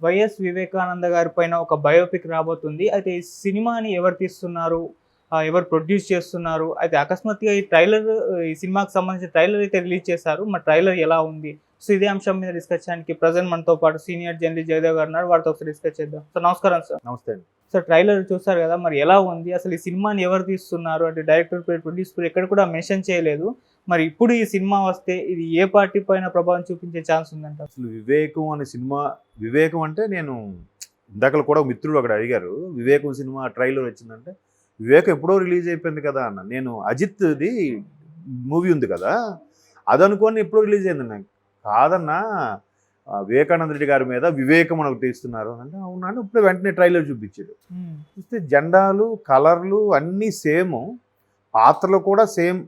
YS Vivekananda గారి పైన ఒక బయోపిక్ రాబోతుంది. అయితే ఈ సినిమాని ఎవరు తీస్తున్నారు? ఎవరు ప్రొడ్యూస్ చేస్తున్నారు? అయితే అకస్మాత్తుగా ఈ సినిమాకి సంబంధించిన ట్రైలర్ అయితే రిలీజ్ చేశారు. మరి ట్రైలర్ ఎలా ఉంది? సో ఇదే అంశం మీద డిస్కస్ చేయడానికి ప్రెజెంట్ మనతో పాటు సీనియర్ జర్నలిస్ట్ జయదేవ్ గారు ఉన్నారు. వారితో ఒకసారి డిస్కస్ చేద్దాం. సార్ నమస్కారం సార్. నమస్తే అండి. సార్ ట్రైలర్ చూసారు కదా! మరి ఎలా ఉంది? అసలు ఈ సినిమాని ఎవరు తీస్తున్నారు? అంటే డైరెక్టర్ పేరు, ప్రొడ్యూసర్ పేరు ఎక్కడ కూడా మెన్షన్ చేయలేదు. మరి ఇప్పుడు ఈ సినిమా వస్తే ఇది ఏ పార్టీ పైన ప్రభావం చూపించే ఛాన్స్ ఉందంటారు? అసలు 'వివేకం' అనే సినిమా, వివేకం అంటే నేను ఇందాకల కూడా ఒక మిత్రుడు అక్కడ అడిగారు. 'వివేకం' సినిమా ట్రైలర్ వచ్చిందంటే, 'వివేకం' ఎప్పుడో రిలీజ్ అయిపోయింది కదా అన్న. నేను అజిత్‌ది మూవీ ఉంది కదా, అదనుకోని ఎప్పుడో రిలీజ్ అయిందన్నా. కాదన్నా, వివేకానంద రెడ్డి గారి మీద 'వివేకం' అని ఒకటి తీస్తున్నారు అంటే, అవునా అని ఇప్పుడు వెంటనే ట్రైలర్ చూపించాడు. చూస్తే జెండాలు, కలర్లు అన్నీ సేము, పాత్రలు కూడా సేమ్,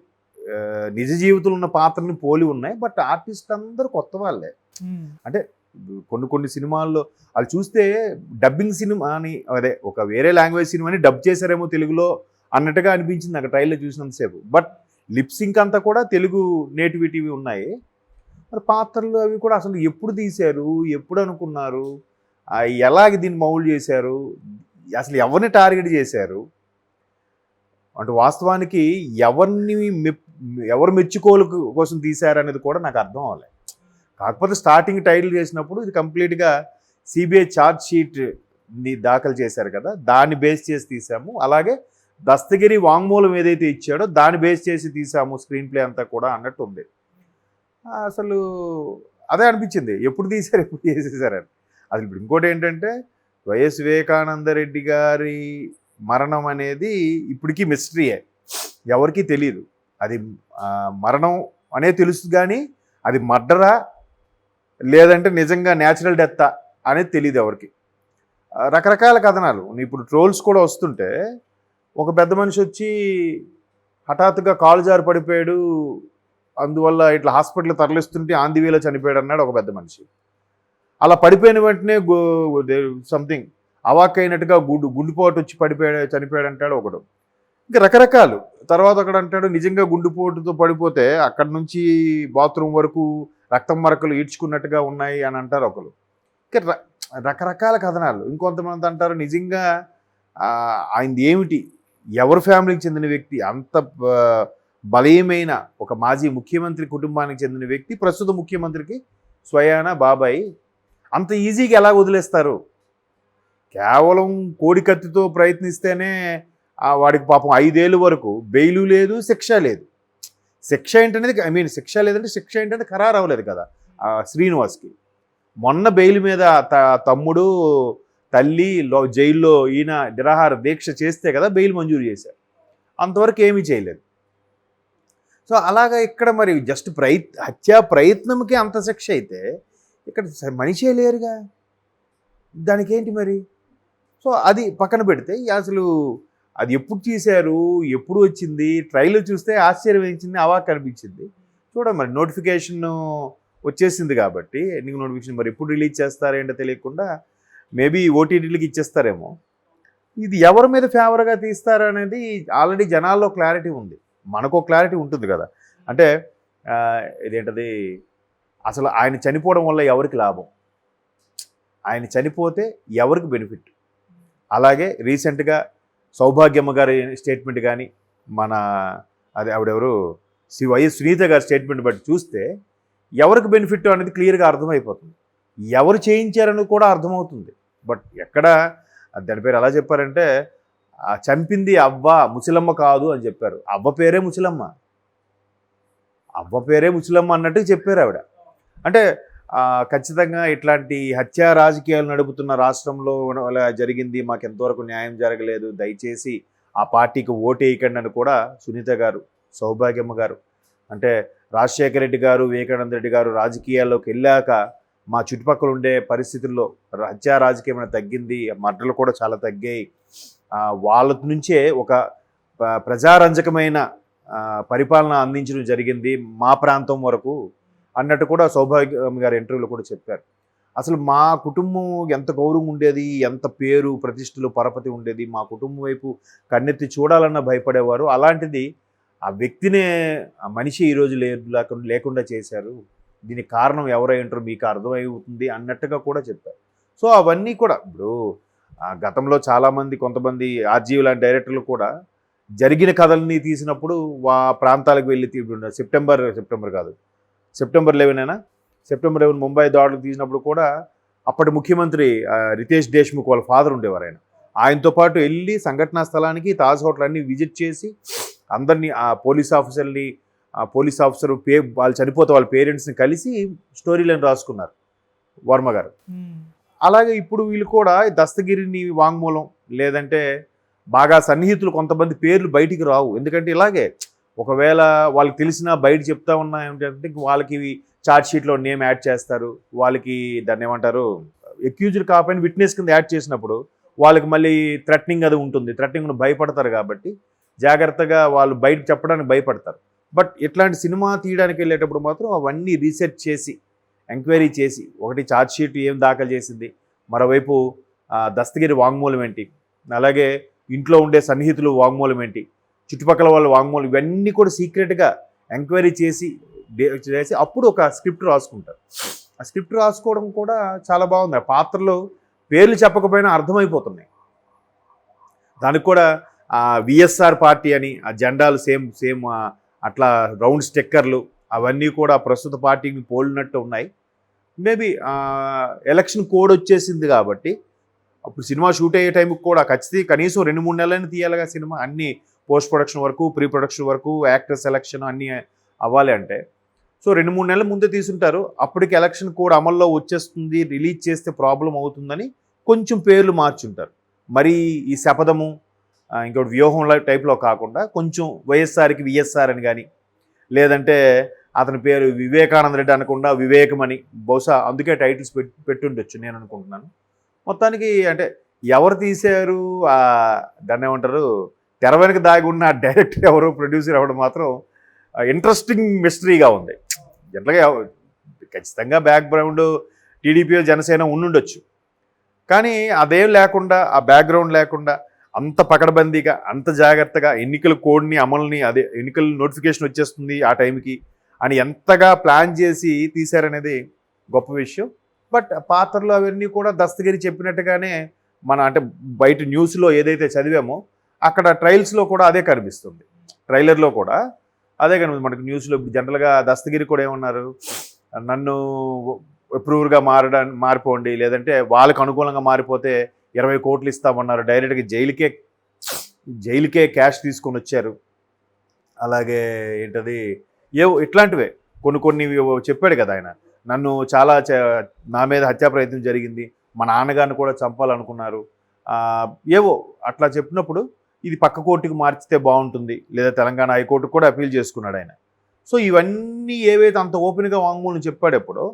నిజ జీవితంలో ఉన్న పాత్రని పోలి ఉన్నాయి. బట్ ఆర్టిస్ట్ అందరూ కొత్త వాళ్ళే. అంటే కొన్ని సినిమాల్లో అది చూస్తే డబ్బింగ్ సినిమా అని, అదే ఒక వేరే లాంగ్వేజ్ సినిమాని డబ్ చేశారేమో తెలుగులో అన్నట్టుగా అనిపించింది నాకు ట్రైలర్ చూసినంతసేపు. బట్ లిప్సింక్ అంతా కూడా తెలుగు నేటివిటీవి ఉన్నాయి. మరి పాత్రలు అవి కూడా అసలు ఎప్పుడు తీశారు, ఎప్పుడు అనుకున్నారు, ఎలాగ దీన్ని మౌల్డ్ చేశారు, అసలు ఎవరిని టార్గెట్ చేశారు అంటే వాస్తవానికి ఎవరు మెచ్చుకోలు కోసం తీశారనేది కూడా నాకు అర్థం అవ్వలేదు. కాకపోతే స్టార్టింగ్ టైటిల్ చేసినప్పుడు ఇది కంప్లీట్గా సిబిఐ ఛార్జ్ షీట్ని దాఖలు చేశారు కదా, దాన్ని బేస్ చేసి తీసాము. అలాగే దస్తగిరి వాంగ్మూలం ఏదైతే ఇచ్చాడో దాన్ని బేస్ చేసి తీసాము స్క్రీన్ ప్లే అంతా కూడా అన్నట్టు ఉంది. అసలు అదే అనిపించింది, ఎప్పుడు తీశారు, ఎప్పుడు చేసేసారని. అసలు ఇప్పుడు ఇంకోటి ఏంటంటే, వైఎస్ వివేకానంద రెడ్డి గారి మరణం అనేది ఇప్పటికీ మిస్టరీయే, ఎవరికీ తెలియదు. అది మరణం అనేది తెలుసు కానీ అది మర్డరా లేదంటే నిజంగా న్యాచురల్ డెత్తా అనేది తెలియదు ఎవరికి. రకరకాల కథనాలు ఇప్పుడు ట్రోల్స్ కూడా వస్తుంటే, ఒక పెద్ద మనిషి వచ్చి హఠాత్తుగా కాలు జారి పడిపోయాడు, అందువల్ల ఇట్లా హాస్పిటల్ తరలిస్తుంటే ఆంధీవేలో చనిపోయాడు అన్నాడు ఒక పెద్ద మనిషి. అలా పడిపోయిన వెంటనే సంథింగ్ అవాక్కైనట్టుగా గుండెపోటు వచ్చి చనిపోయాడు అంటాడు ఒకడు. ఇంకా రకరకాలు. తర్వాత ఒకడు అంటాడు నిజంగా గుండెపోటుతో పడిపోతే అక్కడి నుంచి బాత్రూమ్ వరకు రక్తం మరకలు ఈడ్చుకున్నట్టుగా ఉన్నాయి అని అంటారు ఒకరు. ఇంకా రకరకాల కథనాలు. ఇంకొంతమంది అంటారు నిజంగా ఆయనది ఏమిటి, ఎవరి ఫ్యామిలీకి చెందిన వ్యక్తి, అంత బలీయమైన ఒక మాజీ ముఖ్యమంత్రి కుటుంబానికి చెందిన వ్యక్తి ప్రస్తుత ముఖ్యమంత్రికి స్వయాన బాబాయ్, అంత ఈజీగా ఎలా వదిలేస్తారు? కేవలం కోడి కత్తితో ప్రయత్నిస్తేనే వాడికి పాపం 5 ఏళ్ళ వరకు బెయిలు లేదు, శిక్ష లేదు. శిక్ష ఏంటనేది శిక్ష లేదంటే శిక్ష ఏంటంటే ఖరారు అవ్వలేదు కదా శ్రీనివాస్కి. మొన్న బెయిల్ మీద తమ్ముడు, తల్లి జైల్లో ఈయన నిరాహార దీక్ష చేస్తే కదా బెయిల్ మంజూరు చేశారు. అంతవరకు ఏమీ చేయలేదు. సో అలాగా ఇక్కడ మరి జస్ట్ హత్యా ప్రయత్నంకి అంత శిక్ష అయితే ఇక్కడ మనిషే లేరుగా, దానికి ఏంటి మరి? సో అది పక్కన పెడితే అసలు అది ఎప్పుడు తీశారు, ఎప్పుడు వచ్చింది, ట్రైలర్ చూస్తే ఆశ్చర్యం వేయించింది, అవాక్ అనిపించింది. చూడండి మరి నోటిఫికేషన్ వచ్చేసింది కాబట్టి, ఎన్నిక నోటిఫికేషన్ మరి ఎప్పుడు రిలీజ్ చేస్తారేంటో తెలియకుండా మేబీ ఓటీటీలకి ఇచ్చేస్తారేమో. ఇది ఎవరి మీద ఫేవర్గా తీస్తారనేది ఆల్రెడీ జనాల్లో క్లారిటీ ఉంది, మనకు క్లారిటీ ఉంటుంది కదా. అంటే ఇదేంటది, అసలు ఆయన చనిపోవడం వల్ల ఎవరికి లాభం, ఆయన చనిపోతే ఎవరికి బెనిఫిట్. అలాగే రీసెంట్గా సౌభాగ్యమ్మ గారి స్టేట్మెంట్ కానీ, మన ఆవిడెవరు వైఎస్ సునీత గారి స్టేట్మెంట్ బట్టి చూస్తే ఎవరికి బెనిఫిట్ అనేది క్లియర్గా అర్థమైపోతుంది, ఎవరు చేయించారని కూడా అర్థమవుతుంది. బట్ ఎక్కడ దాని పేరు ఎలా చెప్పారంటే, చంపింది అవ్వ, ముసలమ్మ కాదు అని చెప్పారు. అవ్వ పేరే ముసలమ్మ, అవ్వ పేరే ముసలమ్మ అన్నట్టు చెప్పారు ఆవిడ. అంటే ఖచ్చితంగా ఇట్లాంటి హత్యా రాజకీయాలు నడుపుతున్న రాష్ట్రంలో అలా జరిగింది, మాకు ఎంతవరకు న్యాయం జరగలేదు, దయచేసి ఆ పార్టీకి ఓటేయకండి అని కూడా సునీత గారు, సౌభాగ్యమ్మ గారు, అంటే రాజశేఖర రెడ్డి గారు, వివేకానంద రెడ్డి గారు రాజకీయాల్లోకి వెళ్ళాక మా చుట్టుపక్కల ఉండే పరిస్థితుల్లో హత్యా రాజకీయం తగ్గింది, మర్డర్లు కూడా చాలా తగ్గాయి, వాళ్ళ నుంచే ఒక ప్రజారంజకమైన పరిపాలన అందించడం జరిగింది మా ప్రాంతం వరకు అన్నట్టు కూడా సౌభాగ్యం గారి ఇంటర్వ్యూలో కూడా చెప్పారు. అసలు మా కుటుంబం ఎంత గౌరవం ఉండేది, ఎంత పేరు ప్రతిష్టలు పరపతి ఉండేది, మా కుటుంబం వైపు కన్నెత్తి చూడాలన్న భయపడేవారు, అలాంటిది ఆ వ్యక్తినే ఆ మనిషి ఈరోజు లేకుండా చేశారు, దీనికి కారణం ఎవరై ఉంటారో మీకు అర్థమవుతుంది అన్నట్టుగా కూడా చెప్పారు. సో అవన్నీ కూడా ఇప్పుడు గతంలో చాలామంది కొంతమంది ఆర్జీవి లాంటి డైరెక్టర్లు కూడా జరిగిన కథల్ని తీసినప్పుడు ప్రాంతాలకు వెళ్ళి సెప్టెంబర్ కాదు సెప్టెంబర్ 11 సెప్టెంబర్ 11 ముంబై దాడులు తీసినప్పుడు కూడా అప్పటి ముఖ్యమంత్రి రితేష్ దేశ్ముఖ్ వాళ్ళ ఫాదర్ ఉండేవారు. ఆయనతో పాటు వెళ్ళి సంఘటనా స్థలానికి తాజ్ హోటల్ అన్ని విజిట్ చేసి అందరినీ ఆ పోలీస్ ఆఫీసర్ని పోలీస్ ఆఫీసర్ వాళ్ళు చనిపోతే వాళ్ళ పేరెంట్స్ని కలిసి స్టోరీ లైన్ రాసుకున్నారు వర్మ గారు. అలాగే ఇప్పుడు వీళ్ళు కూడా దస్తగిరిని వాంగ్మూలం లేదంటే బాగా సన్నిహితులు కొంతమంది పేర్లు బయటికి రావు. ఎందుకంటే ఇలాగే ఒకవేళ వాళ్ళకి తెలిసినా బయట చెప్తా ఉన్నా ఏమిటంటే వాళ్ళకి ఛార్జ్ షీట్లో నేమ్ యాడ్ చేస్తారు, వాళ్ళకి దాన్ని ఏమంటారు ఎక్యూజ్డ్ కాకపోయినా విట్నెస్ కింద యాడ్ చేసినప్పుడు వాళ్ళకి మళ్ళీ థ్రెటనింగ్ అది ఉంటుంది, థ్రెటనింగ్ భయపడతారు కాబట్టి జాగ్రత్తగా వాళ్ళు బయట చెప్పడానికి భయపడతారు. బట్ ఇట్లాంటి సినిమా తీయడానికి వెళ్ళేటప్పుడు మాత్రం అవన్నీ రీసెర్చ్ చేసి ఎంక్వైరీ చేసి ఒకటి ఛార్జ్ షీట్ ఏం దాఖలు చేసింది, మరోవైపు దస్తగిరి వాంగ్మూలం ఏంటి, అలాగే ఇంట్లో ఉండే సన్నిహితులు వాంగ్మూలం ఏంటి, చుట్టుపక్కల వాళ్ళ వాంగ్మూలం, ఇవన్నీ కూడా సీక్రెట్గా ఎంక్వైరీ చేసి అప్పుడు ఒక స్క్రిప్ట్ రాసుకుంటారు. ఆ స్క్రిప్ట్ రాసుకోవడం కూడా చాలా బాగుంది. ఆ పాత్రలు పేర్లు చెప్పకపోయినా అర్థమైపోతున్నాయి. దానికి కూడా విఎస్ఆర్ పార్టీ అని ఆ జెండాలు సేమ్ అట్లా రౌండ్ స్టిక్కర్లు అవన్నీ కూడా ప్రస్తుత పార్టీని పోలినట్టు ఉన్నాయి. మేబీ ఎలక్షన్ కోడ్ వచ్చేసింది కాబట్టి అప్పుడు సినిమా షూట్ అయ్యే టైంకి కూడా ఖచ్చితంగా కనీసం 2-3 నెలలని తీయాలిగా సినిమా, అన్ని పోస్ట్ ప్రొడక్షన్ వరకు ప్రీ ప్రొడక్షన్ వరకు యాక్టర్ సెలక్షన్ అన్నీ అవ్వాలి అంటే. సో 2-3 నెలల ముందే తీసుంటారు. అప్పటికి ఎలక్షన్ కోడ్ అమల్లో వచ్చేస్తుంది, రిలీజ్ చేస్తే ప్రాబ్లం అవుతుందని కొంచెం పేర్లు మార్చుంటారు. మరి ఈ శపథము ఇంకోటి వ్యూహం టైప్లో కాకుండా కొంచెం వైఎస్ఆర్కి విఎస్ఆర్ అని కానీ, లేదంటే అతని పేరు వివేకానంద రెడ్డి అనకుండా వివేకం అని, బహుశా అందుకే టైటిల్స్ పెట్టుండొచ్చు నేను అనుకుంటున్నాను. మొత్తానికి అంటే ఎవరు తీశారు, దాన్ని ఏమంటారు తెర వెనక దాగి ఉన్న డైరెక్టర్ ఎవరు, ప్రొడ్యూసర్ ఎవరు మాత్రం ఇంట్రెస్టింగ్ మిస్టరీగా ఉంది. జనరల్గా ఖచ్చితంగా బ్యాక్గ్రౌండ్ టీడీపీ జనసేన ఉండుండొచ్చు, కానీ అదేం లేకుండా ఆ బ్యాక్గ్రౌండ్ లేకుండా అంత పకడ్బందీగా అంత జాగ్రత్తగా ఎన్నికల కోడ్ని అమలుని అదే ఎన్నికల నోటిఫికేషన్ వచ్చేస్తుంది ఆ టైంకి అని ఎంతగా ప్లాన్ చేసి తీశారనేది గొప్ప విషయం. బట్ పాత్రలు అవన్నీ కూడా దస్తగిరి చెప్పినట్టుగానే అంటే బయట న్యూస్లో ఏదైతే చదివామో అక్కడ ట్రయల్స్లో కూడా అదే కనిపిస్తుంది, ట్రైలర్లో కూడా అదే కనిపిస్తుంది మనకు. న్యూస్లో జనరల్గా దస్తగిరి కూడా ఏమన్నారు, నన్ను అప్రూవర్గా మారిపోండి, లేదంటే వాళ్ళకు అనుకూలంగా మారిపోతే 20 కోట్లు ఇస్తామన్నారు, డైరెక్ట్గా జైలుకే క్యాష్ తీసుకొని వచ్చారు. అలాగే ఏంటది ఇట్లాంటివే కొన్ని చెప్పాడు కదా ఆయన, నన్ను చాలా నా మీద హత్యా ప్రయత్నం జరిగింది, మా నాన్నగారిని కూడా చంపాలనుకున్నారు, ఏవో అట్లా చెప్పినప్పుడు ఇది పక్క కోర్టుకు మార్చితే బాగుంటుంది, లేదా తెలంగాణ హైకోర్టుకు కూడా అపీల్ చేసుకున్నాడు ఆయన. సో ఇవన్నీ ఏవైతే అంత ఓపెన్గా వాంగ్మూలం చెప్పాడెప్పుడో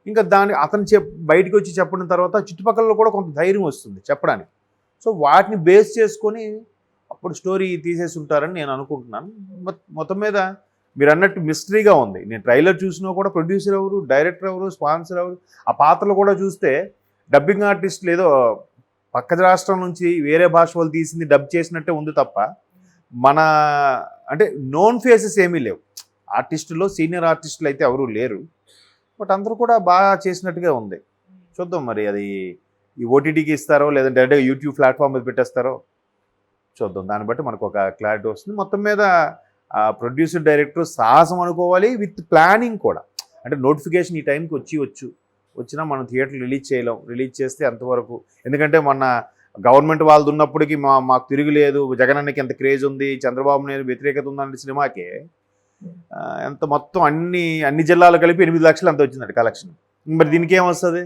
ఇంకా అతను బయటికి వచ్చి చెప్పిన తర్వాత చుట్టుపక్కల కూడా కొంత ధైర్యం వస్తుంది చెప్పడానికి. సో వాటిని బేస్ చేసుకొని అప్పుడు స్టోరీ తీసేసి ఉంటారని నేను అనుకుంటున్నాను. మొత్తం మీద మీరు అన్నట్టు మిస్టరీగా ఉంది. నేను ట్రైలర్ చూసినా కూడా ప్రొడ్యూసర్ ఎవరు, డైరెక్టర్ ఎవరు, స్పాన్సర్ ఎవరు, ఆ పాత్రలు కూడా చూస్తే డబ్బింగ్ ఆర్టిస్టులు ఏదో పక్క రాష్ట్రం నుంచి వేరే భాష వాళ్ళు తీసింది డబ్ చేసినట్టే ఉంది తప్ప మన అంటే నోన్ ఫేసెస్ ఏమీ లేవు. ఆర్టిస్టులో సీనియర్ ఆర్టిస్టులు అయితే ఎవరూ లేరు, బట్ అందరూ కూడా బాగా చేసినట్టుగా ఉంది. చూద్దాం మరి అది ఈ ఓటీటీకి ఇస్తారో లేదంటే డైరెక్ట్గా యూట్యూబ్ ప్లాట్ఫామ్ మీద పెట్టేస్తారో చూద్దాం. దాన్ని బట్టి మనకు ఒక క్లారిటీ వస్తుంది. మొత్తం మీద ప్రొడ్యూసర్ డైరెక్టర్ సాహసం అనుకోవాలి, విత్ ప్లానింగ్ కూడా. అంటే నోటిఫికేషన్ ఈ టైంకి వచ్చినా మనం థియేటర్లు రిలీజ్ చేయలేం, రిలీజ్ చేస్తే అంతవరకు. ఎందుకంటే మొన్న గవర్నమెంట్ వాళ్ళది ఉన్నప్పటికీ మాకు తిరుగులేదు, జగనన్నకి ఎంత క్రేజ్ ఉంది, చంద్రబాబు నాయుడు వ్యతిరేకత ఉందన్న సినిమాకే ఎంత మొత్తం అన్ని జిల్లాలు కలిపి 8 లక్షలు అంత వచ్చిందండి కలెక్షన్. మరి దీనికి ఏమొస్తుంది?